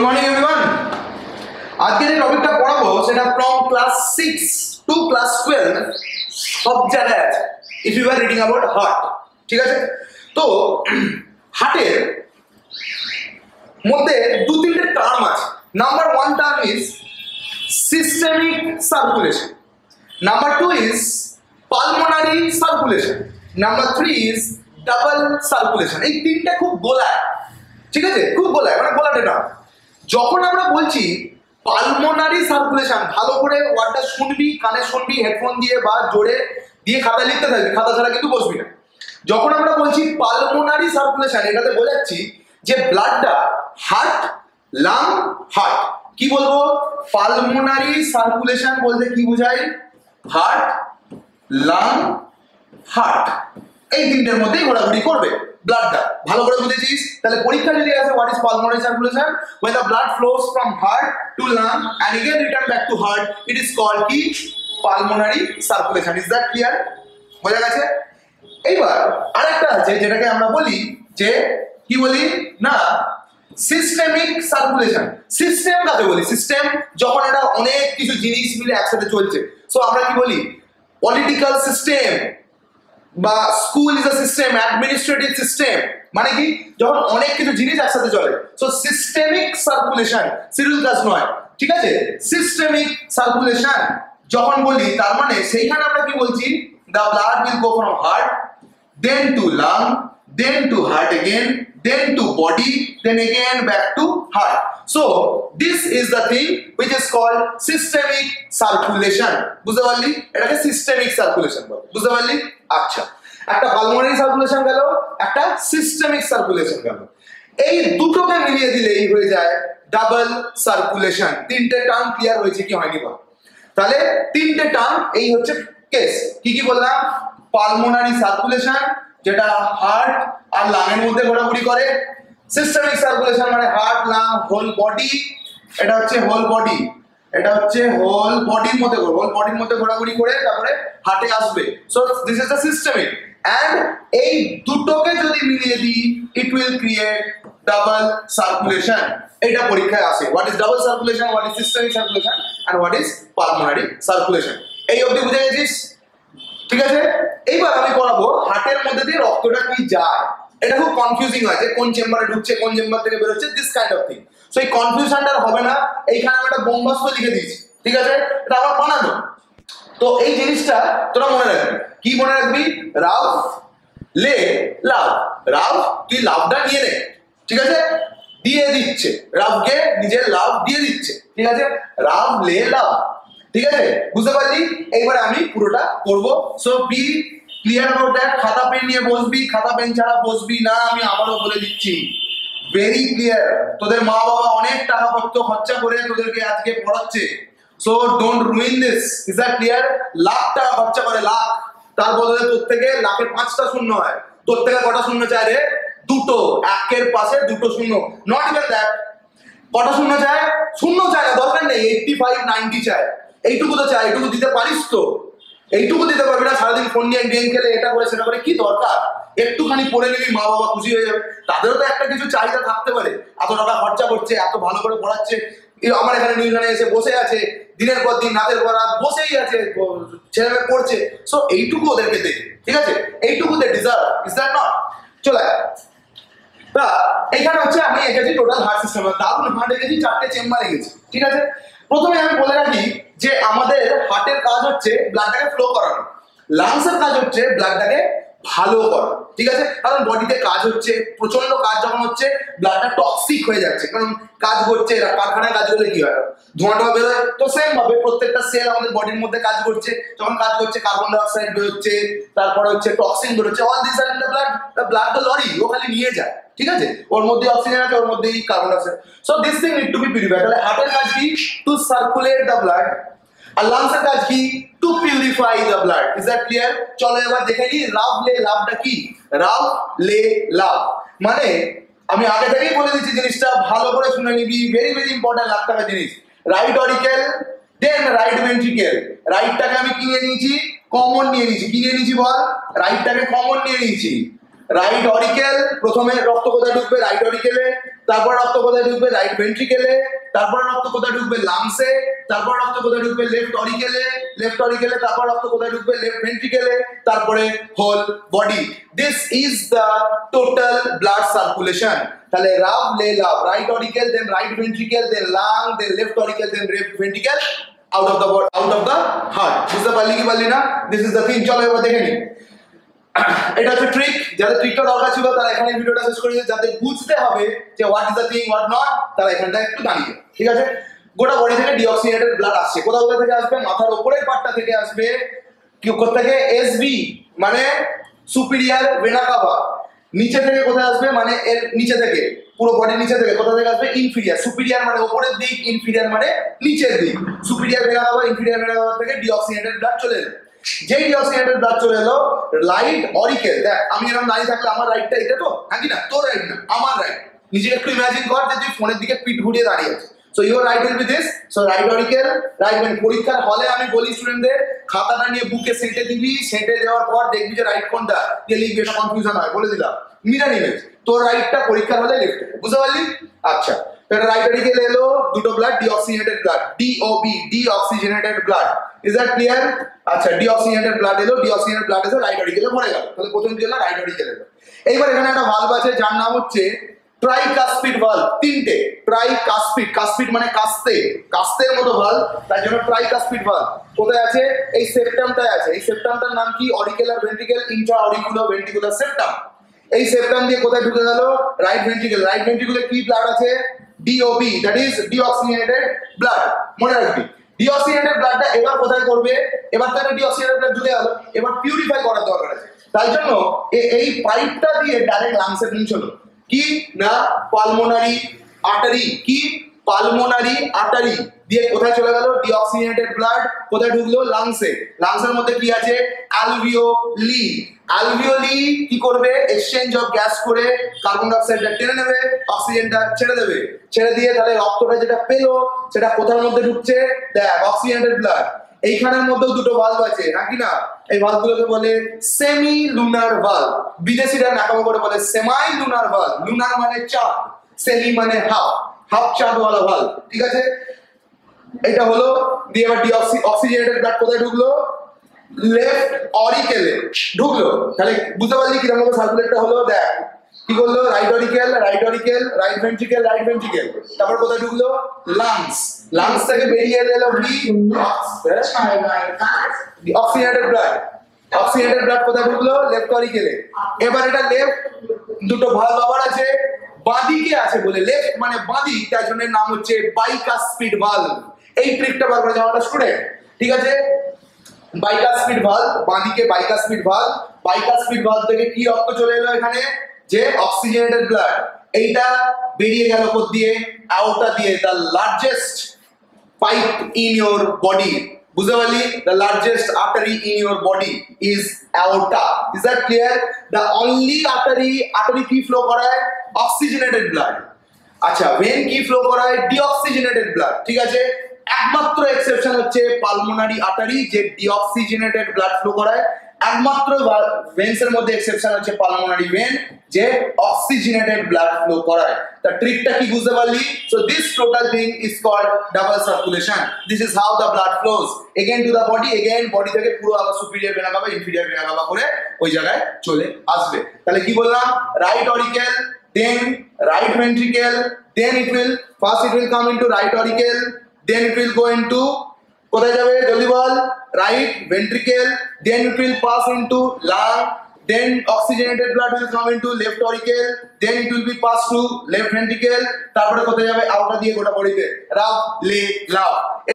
Morning everyone. আজকে যে টপিকটা পড়াবো সেটা ফ্রম ক্লাস 6 টু ক্লাস 12 সব জায়গায় আছে। If you are reading about heart, ঠিক আছে? তো হার্টের মধ্যে দু তিনটে টার্ম আছে। Number 1 term is systemic circulation, number 2 is pulmonary circulation, number 3 is double circulation. এই তিনটা খুব গোলায়, ঠিক আছে? খুব গোলায়, মানে গোলাটে না। যখন আমরা বলছি পালমোনারি সার্কুলেশন, ভালো করে ওয়ার্ডটা শুনবি, কানে শুনবি, হেডফোন দিয়ে বা জোরে দিয়ে খাতা লিখতে থাকবি, খাতা ছাড়া কিন্তু বসবি না। যখন আমরা বলছি পালমোনারি সার্কুলেশন, এটাতে বোঝাচ্ছি যে ব্লাডটা হার্ট, লাং, হার্ট। কি বলবো? পালমোনারি সার্কুলেশন বলতে কি বোঝায়? হার্ট, লাং, হার্ট, এই তিনটের মধ্যেই ঘোরাঘুরি করবে ব্লাডটা। ভালো করে বুঝেছিস? তাহলে পরীক্ষা যদি আসে what is pulmonary circulation, when the blood flows from heart to lung and again return back to heart, it is called কি? Pulmonary circulation. Is that clear? বোঝা গেছে? এইবার আরেকটা আছে যেটাকে আমরা বলি যে কি বলি না, সিস্টেমিক সার্কুলেশন। সিস্টেম কাকে বলি? সিস্টেম যখন এটা অনেক কিছু জিনিস মিলে একসাথে চলছে। সো আমরা কি বলি? পলিটিক্যাল সিস্টেম বা school is a system, administrative system, মানে কি? যখন অনেক কিছু জিনিস একসাথে চলে। সো সিস্টেমিক সার্কুলেশন, শিডিউল কাজ নয়, ঠিক আছে? সিস্টেমিক সার্কুলেশন যখন বলি তার মানে সেইখানে আমরা কি বলছি? The blood will go from heart then to lung then to heart again then to body then again back to heart. So this is the thing which is called systemic circulation. বুঝতে পারলি? এটাকে systemic circulation বলে। বুঝতে পারলি? আচ্ছা, একটা pulmonary circulation গেল, একটা সিস্টেমিক সার্কুলেশন গেল। এই দুটোকে মিলিয়ে দিলেই হয়ে যায় ডাবল সার্কুলেশন। তিনটে টার্ম ক্লিয়ার হয়েছে কি হয়নি বল? তাহলে তিনটে টার্ম এই হচ্ছে কেস। কি কি বললাম? পালমোনারি সার্কুলেশন যেটা হার্ট আর লাং এর মধ্যে ঘোরাঘুরি করে। সিস্টেমিক সার্কুলেশন মানে হার্ট, লাং, হোল বডি। এটা হচ্ছে হোল বডি, এটা হচ্ছে হোল বডির মধ্যে, হোল বডির মধ্যে ঘোরাঘুরি করে তারপরে হার্টে আসবে। So this is the systemic. And এই দুটোকে যদি মিলিয়ে দিই it will create double circulation. এটা পরীক্ষায় আসে। What is double circulation, what is systemic circulation and what is pulmonary circulation. এই অবধি বুঝে গেছিস? ঠিক আছে। এইবার আমি করাবো হার্টের মধ্যে দিয়ে রক্তটা কি যায়। এটা খুব কনফিউজিং হয় যে কোন চেম্বারে ঢুকছে, কোন চেম্বার থেকে বের হচ্ছে, this kind of thing. So এই কনফিউশনটা হবে না। এইখানে আমি একটা বোম্বাস্ত লিখে দিয়েছি, ঠিক আছে? এটা আমার বানানো। তো এই জিনিসটা তোরা মনে রাখবি। কি মনে রাখবি? রাফ, লে, লাভ। রাফ, তুই লাভটা নিয়ে নে, ঠিক আছে? দিয়ে দিচ্ছে, রাফকে নিজের লাভ দিয়ে দিচ্ছে, ঠিক আছে? রাফ, লে, লাভ, ঠিক আছে? বুঝতে পারলি? এইবারে আমি পুরোটা করব। So be clear about that. খাতা পেন নিয়ে বসবি, খাতা পেন ছাড়া বসবি না, আমি আবারও বলে দিচ্ছি। Very clear. তোদের মা বাবা অনেক টাকা পত্র খরচা করে তোদেরকে আজকে পড়াচ্ছে। So don't ruin this. Is that clear? Lakh টাকা খরচা করে, লাখ। তার বদলে তোর থেকে লাখের 5টা শূন্য হয়। তোর থেকে কটা শূন্য চায় রে? দুটো। একের পাশে দুটো শূন্য। Not even that. কটা শূন্য চায়? শূন্য চায় না, দরকার নেই। 85, 90 চায়। এইটুকু তো চাই, এইটুকু দিতে পারিস তো? এইটুকু দিতে পারবি না? সারাদিন ফোন নিয়ে গেম খেলে এটা করে সেটা করে কি দরকার? একটুখানি পড়ে নিবি, মা বাবা খুশি হয়ে যাবে। তাদেরও তো একটা কিছু চাহিদা থাকতে পারে। এত টাকা খরচা করছে, এত ভালো করে পড়াচ্ছে, আমার এখানে নিউজনে এসে বসে আছে, দিনের পর দিন রাতের পর রাত বসেই আছে, ছেলে মেয়ে পড়ছে। সো এইটুকু ওদেরকে দে, ঠিক আছে? এইটুকু they deserve. Is that not? চলে তা এইখানে হচ্ছে আমি এঁকেছি টোটাল হার্ট সিস্টেম। দারুণ হার্ট এঁকেছি, 4টে চেম্বার এঁকেছি, ঠিক আছে? প্রথমে আমি বলে রাখি যে আমাদের হার্টের কাজ হচ্ছে ব্লাডটাকে ফ্লো করানো, লাংসের কাজ হচ্ছে ব্লাডটাকে ভালো করা, ঠিক আছে? কারণ বডিতে কাজ হচ্ছে, প্রচন্ড কাজ যখন হচ্ছে ব্লাডটা টক্সিক হয়ে যাচ্ছে, কারণ কাজ করছে, কারখানায় কাজ করলে কি হয়? ধোঁয়া টোয়া বেরোয়। তো সেম ভাবে প্রত্যেকটা সেল আমাদের বডির মধ্যে কাজ করছে, যখন কাজ করছে কার্বন ডাই অক্সাইড বেরোচ্ছে, তারপরে হচ্ছে টক্সিন বেরোচ্ছে। All this are in the blood. The blood the lorry, ও খালি নিয়ে যায়, ঠিক আছে? ওর মধ্যে অক্সিজেন আছে, ওর মধ্যেই carbon dioxide. So this thing need to be purified. তাহলে হার্টের কাজ কি? To circulate the blood. আর লাংসের কাজ কি? To purify the blood. Is that clear? চলো এবার দেখে নিই রাফ লে লাভটা কি। রাফ লে লাভ মানে আমি আগে থেকেই বলে দিচ্ছি, জিনিসটা ভালো করে শুনে নিবি। ভেরি ভেরি ইম্পর্টেন্ট, লাখ টাকা জিনিস। Right auricle then right ventricle. রাইটটাকে আমি কিনে নিয়েছি, কমন নিয়ে নিয়েছি। কি নিয়ে নিয়েছি বল? রাইটটাকে কমন নিয়ে নিয়েছি। রাইট অরিকেল, প্রথমে রক্ত কোথায় ঢুকবে? রাইট অরিকেলে, তারপর রক্ত কোথায় ঢুকবে? রাইট ভেন্ট্রিকেলে, তারপর রক্ত কোথায় ঢুকবে? লাংসে, তারপর রক্ত কোথায় ঢুকবে? লেফট অরিকেলে, লেফট অরিকেলে, তারপর রক্ত কোথায় ঢুকবে? লেফট ভেন্ট্রিকেলে, তারপরে whole body. This is the total blood circulation. তাহলে রাব লে লাভ, right auricle, then right ventricle, then lung, then left auricle, then left ventricle, out of the heart. বুঝতে পারলি কি পারলি না? This is the thing. চলো এবার দেখে নি। এটা হচ্ছে ট্রিক। যাদের ট্রিকটা দরকার ছিল তারা এখানে ভিডিওটা শেষ করে দিয়েছে। যাদের বুঝতে হবে যে what is the thing what not, তারা এখানটা একটু দাঁড়িয়ে, ঠিক আছে? গোটা বডি থেকে ডিঅক্সিজেনেটেড ব্লাড আসছে। কোথা থেকে আসবে? মাথার উপরের পার্টটা থেকে আসবে। কি থেকে? এসবি মানে সুপিরিয়র ভেনা কাভা। নিচে থেকে কোথায় আসবে? মানে এর নিচে থেকে, পুরো বডির নিচে থেকে। কোথা থেকে আসবে? ইনফিরিয়র। সুপিরিয়র মানে উপরের দিক, ইনফিরিয়র মানে নিচের দিক। Superior vena cava, inferior vena CAVA থেকে ডিঅক্সিজেনেটেড ব্লাড চলে এলো। যেই ডিঅক্সিজেনেটেড ব্লাড চলে এলো, রাইট অরিকেল, দেখ আমি এরকম দাঁড়িয়ে থাকলে আমার রাইটটা এটা তো, হ্যাঁ কি না? তোর রাইট না, আমার রাইট। নিজেকে একটু ইমাজিন কর যে তুই ফোনের দিকে পিঠ ঘুরিয়ে দাঁড়িয়ে আছিস। So your right will be this. So right auricle, right vein. পরীক্ষার হলে আমি বলি স্টুডেন্টদের খাতাটা নিয়ে বুকে সেঁটে দিবি, সেঁটে দেওয়ার পর দেখবি যে রাইট কোনটা, দিয়ে লিখবি, এটা কনফিউশন হয়, বলে দিলাম। মিরার ইমেজ, তোর রাইটটা পরীক্ষার হলে লেফট, বুঝতে পারলি? আচ্ছা, এটা রাইট অরিকেল এলো, দুটো blood, deoxygenated blood, DOB, deoxygenated blood. Is that clear? আচ্ছা, ডিঅক্সিজেনেটেড ব্লাড এলো, ডিঅক্সিজেনেটেড ব্লাড এসে রাইট অরিকেলে ভরে গেল। তাহলে প্রথম কি হলো? রাইট অরিকেল এলো। এইবার এখানে একটা ভালভ আছে যার নাম হচ্ছে ট্রাইকাসপিড ভালভ। তিনটে ট্রাইকাসপিড, কাসপিড মানে কাস্তে, কাস্তের মতো ভালভ, তাই জন্য ট্রাইকাসপিড ভালভ। কোথায় আছে? এই সেপ্টামটায় আছে। এই সেপ্টামটার নাম কি? Auricular ventricle Intra auricular ventricular septum. এই সেপ্টাম দিয়ে কোথায় ঢুকে গেল? Right ventricle. রাইট ভেন্ট্রিকুলে কি ব্লাড আছে? DOB, that is deoxygenated blood. মনে রাখবি, ডিঅক্সিজেনেটেড ব্লাডটা এবার কোথায় করবে? এবার তো ডিঅক্সিজেনেটেড ব্লাড ঢুকে গেল, এবার পিউরিফাই করার দরকার আছে। তাই জন্য এই পাইপটা দিয়ে ডাইরেক্ট লাংসে পৌঁছলো। কি না? Pulmonary artery. কি? পালমোনারি আর্টারি দিয়ে কোথায় চলে গেল? ডিঅক্সিজেনেটেড ব্লাড কোথায় ঢুকলো? লাংসে। লাংসের মধ্যে কি আছে? অ্যালভিওলি। অ্যালভিওলি কি করবে? এক্সচেঞ্জ অফ গ্যাস করে কার্বন ডাই অক্সাইডটা টেনে নেবে, অক্সিজেনটা ছেড়ে দেবে। ছেড়ে দিয়ে তাহলে রক্তটা যেটা পেলো সেটা কোথার মধ্যে ঢুকছে? দেখ, অক্সিজেনেটেড ব্লাড। এইখানের মধ্যেও দুটো ভালভ আছে, হ্যাঁ কি না? এই ভালভগুলোকে বলে সেমি লুনার ভালভ। বিদেশিরা নাকামো করে বলে সেমাই লুনার ভালভ। লুনার মানে চাঁদ, সেমি মানে হাফ, হাফ চাঁদওয়ালা ভালভ, ঠিক আছে? এটা হলো। দিয়ে এবার অক্সিজেনেটেড ব্লাড কোথায় ঢুকলো? লেফট অরিকেলে ঢুকলো। তাহলে বুঝতে পারলি কিরকম ভাবে সার্কুলেটটা হলো? দেখ কি করলো? Right auricle, right auricle, right ventricle, right ventricle, তারপর কোথায় ঢুকলো? লাংস। লাংস থেকে বেরিয়ে এলো কি? Oxygenated blood. অক্সিজেনেটেড ব্লাড কোথায় ঢুকলো? লেফট অরিকেলে। এবার এটা লেফট, দুটো ভালভ আবার আছে, বাঁদিকে আছে বলে লেফট মানে বাঁদিক, তাই জন্য নাম হচ্ছে বাইকাসপিড ভালভ। এই ট্রিকটা বার করে যাওয়াটা স্টুডেন্ট, ঠিক আছে? বাইকাসপিড ভালভ, বাঁদিকে বাইকাসপিড ভালভ। বাইকাসপিড ভালভ থেকে কি রক্ত চলে এলো এখানে? যে অক্সিজেনেটেড ব্লাড। এইটা বেরিয়ে গেল কোথা দিয়ে? আওটা দিয়ে। The largest pipe in your body, বুঝতে পারলি? The largest artery in your body is aorta. Is that clear? The only artery কি ফ্লো করায়? Oxygenated blood. আচ্ছা, ভেন কি ফ্লো করায়? ডিঅক্সিজেনেটেড ব্লাড, ঠিক আছে? একমাত্র এক্সেপশন হচ্ছে পালমোনারি আর্টারি, যে ডিঅক্সিজেনেটেড ব্লাড ফ্লো করায়। একমাত্র ভেন্স এর মধ্যে এক্সেপশন হচ্ছে পালমোনারি ভেন, যে অক্সিজেনেটেড ব্লাড ফ্লো করায়। তা ট্রিকটা কি বুঝতে পারলি? So this total thing is called double circulation. This is how the blood flows again to the body. Again body থেকে পুরো আবার superior vena cava, inferior vena cava করে ওই জায়গায় চলে আসবে। তাহলে কি বললাম? Right auricle, then right ventricle, then it will come into right auricle, then it will go into কোথায় যাবে? জলদি বল। Right ventricle, then it will pass into lung, then oxygenated blood will come into left auricle, then it will be passed to left ventricle, তারপরে কোথায় যাবে? আউটা দিয়ে গোটা বডিতে। রাব লে লাভ।